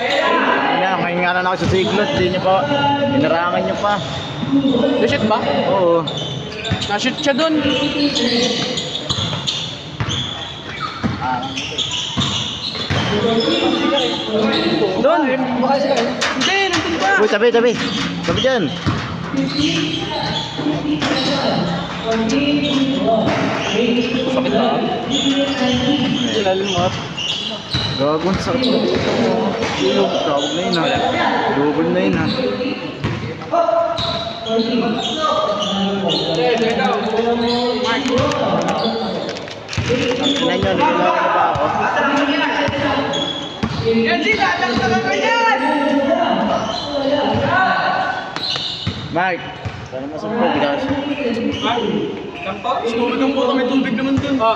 Ayan, may nga na ako sa siglot. Hindi nyo pa, inarangan nyo pa. Na-shoot ba? Oo. Na-shoot siya dun. Doon. Hindi, nandun pa. Uy, tabi, tabi. Tabi dyan. Sakit na. Lalimot. Gagawin sa sakit. Ilog, tawag na yun ha. Lugod na yun ha. Ang ina nyo, nilalawan na ba ako? Yan sila, tagtagan ka yan! Mark, sana masumpog guys. Tubig ang puto, may tubig naman dun. Tanga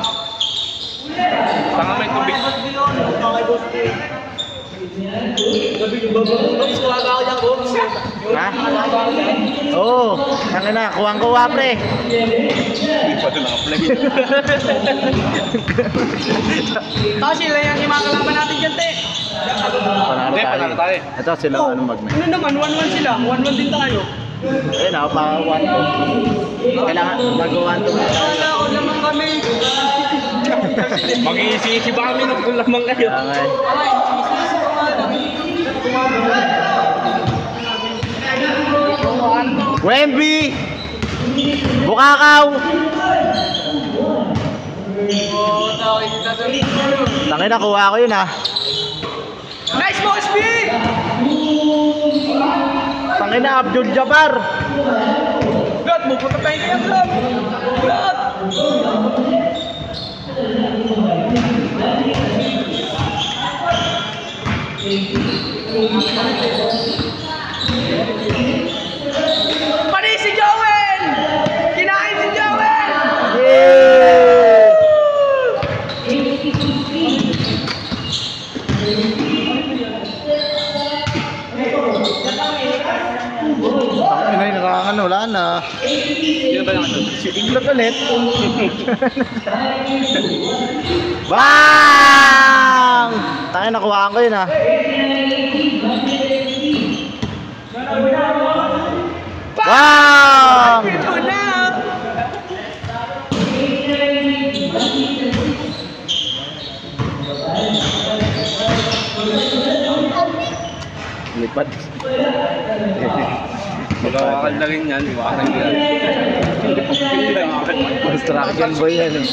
may tubig. Ha? Oo, tangin na, kuwang-kuwa pre. Tapos sila yung kimakalaban natin dyan, te. Panalo tayo. Ito sila ano mag-net. Ano naman, 1-1 sila. 1-1 din tayo. Ayun ako, pa-1 to. Kailangan mag-1 to. Wala ko naman kami. Mag-iisisi ba kami nung lamang kayo? Okay. Wemby! Bukakaw! Tangin na, kuha ko yun ha. Nice mo, SB! Tangin na, Abdul Jabbar! God, bupunta tayo kaya vlog! God! Pari si Joel! Kinain si Joel! Yeah! Ang inay narangan, wala na. Sino ba naman ito? Si Iglot ulit. Bang! Tayo nakuhaan ko yun ha. Bang! Ito na! Lipad. Magkakakal na rin yan, iwakan nila. Construction boy yan eh.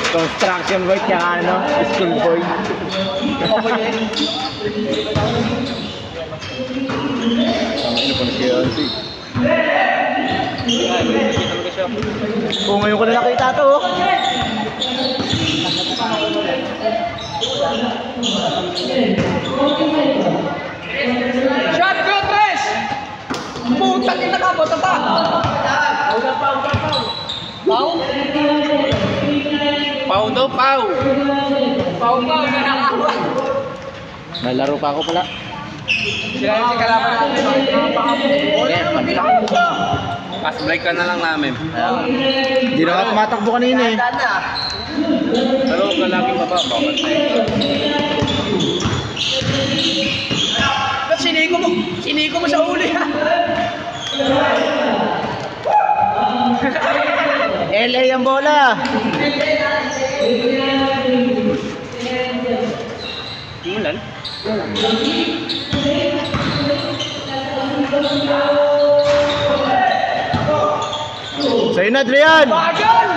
Construction boy kaya ano, school boy. Ano pa nagkayaan si? Oo, ngayon ko na nakita to oh. Shot, go, Tres! Putang ina ka, batata! Pau? Pau daw, Pau! Pau, nanakawa! Nalaro pa ako pala. Sila yung kalaban natin. Yeah, pabila. Pass break ka na lang namin. Hindi na nga tumatakbo kanina eh. Pero ka lagi pa ba? Bakit sa'yo? Siniko mo sa uli ha! LA ang bola! Umulan? Sa'yo na, Adrian! Bagal!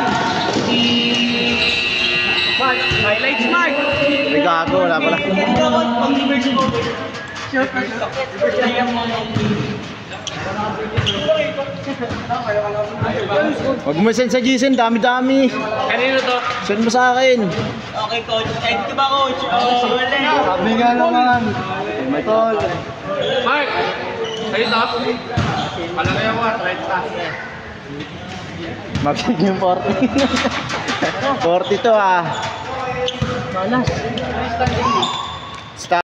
Mark, highlights Mark! May gago, wala pala. Huwag mo send sa Gisen, dami-dami. Kanino to? Send mo sa akin. Okay coach, edit ko ba coach? Sabi nga naman. May tol. Mark! Kayo to? Palagay ako at right pass. Mabig yung 40. 40 to ah. Malas.